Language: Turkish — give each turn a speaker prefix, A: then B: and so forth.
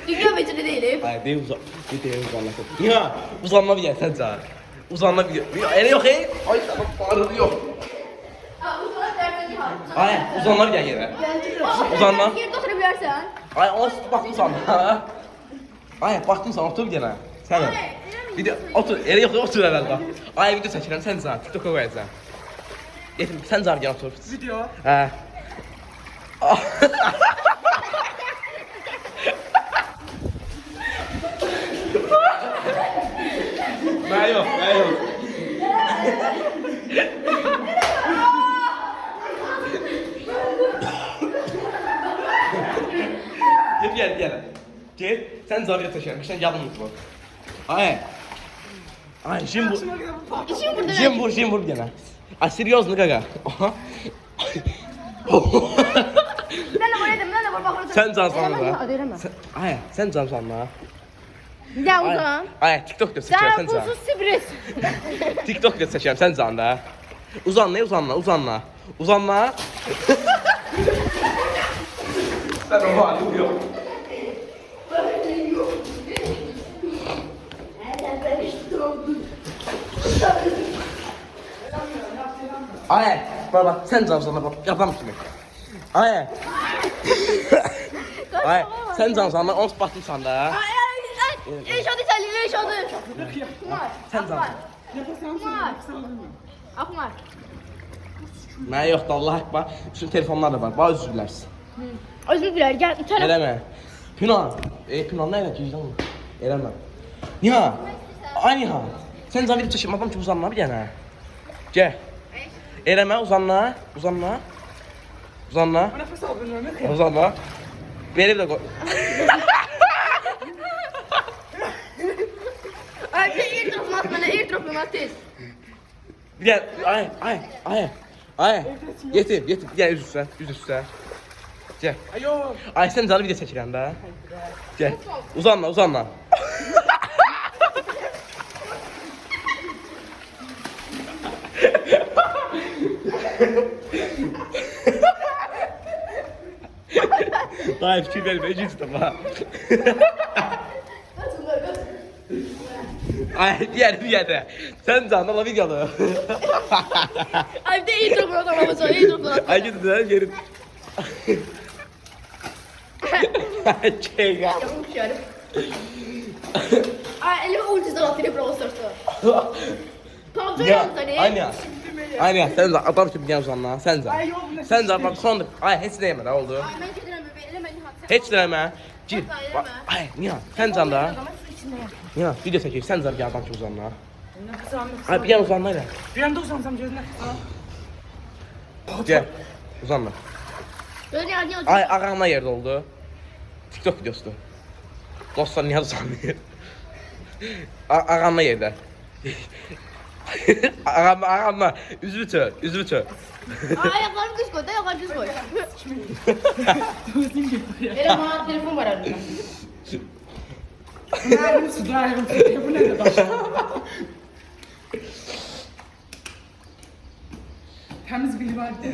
A: Dünya beceri değilim.
B: Hayır değil uzanmasın. Ya uzanma bir yer sen çağır. Uzanma bir yer. Öyle yok ey. Ay sana bağırır yok. Hayır uzanma bir yer yere. Uzanma.
A: Yerde oturabilirsen.
B: Ay ona baktım sana. Ay baktım sana otur bir yana. Sen ol. Bir de otur. Öyle yok otur evvel bak. Ay video çekirəm sen çağır. TikTok'a koyacağım. Yetim sen çağır gel otur.
C: Video.
B: He. Ben yok. Gel. Gel. Sen zavire taşıyan. Sen yadın mutlu. Ay, şimdi vur bir yana. Ay, серьезно, gaga.
A: Ben de vur bakalım.
B: Sen cansanma da.
A: Hadi öyle mi?
B: Ay, sen cansanma.
A: Ya uzan.
B: Ay, TikTok da seçer sen
A: Sen
B: can.
A: buzsuz sürpriz.
B: TikTok da seçer sen can da. Uzanma. Sen o halim yok. Ay, bak sen cansanma bak yapam kimi. Ay. Ay, sen cansanma onu batırsan da.
A: Eşadı sen, eşadı.
B: Sen cansanma.
A: Akmar.
B: Mən yoxdur, Allah akbar. Bütün telefonlar da var, bana özür dilərsin.
A: Özür dilerim, gel içeri.
B: Eləmə. Pinan. Pinan nə elə ki, vicdan mı? Eləmə. Nihan. Ay Nihan. Sən zaviri çəkim, adam ki uzanma bir dənə. Gəl. Eləmə, uzanma.
C: Nefes aldın ne?
B: Uzanma. Beni bir də qoy.
A: Ay bir airdrop at bana, airdrop at tez.
B: Bir də, ay. Yetim, gəl üz üstə. Gəl.
C: Ayo.
B: Ay sən canı video çəkirəm də. Gəl. Uzanma. Daha fikir vermeye gittim ha. Ay diğer de. Sen canlı la videolu.
A: Ay bir de airdrop at ama airdrop at.
B: Ay gidin lan gelin. Çek ya.
A: Yapmış yani. Ay elime ultisi atıyor Brawl Stars'ta. Tamam
B: Ya,
A: seni.
B: Aynen sen de adam gibi biliyorsun lan sen de. Sen de bak son ay hiç değme de oldu.
A: Ay ben kedirəm eleme elime.
B: Hiç değme. Gir. Ay Nihan sen can da. Nihan video çekir sen de bir adam gibi uzan lan.
C: Nefes al.
B: Ay bir yan uzan lan.
C: Bir anda uzansam gözüne.
B: Gel. Uzanma.
A: Böyle yani
B: Ay ağamla yerde oldu. TikTok videosu. Dostlar niye uzanmıyor? Ağamla yerde. Ağamla. Üzülü tör.
A: Ay ayaklarını düz koy, ayaklarını düz koy. Ele bana telefon var arada.
C: Benim su dağırım. Bu ne de başka? Temiz biri vardı.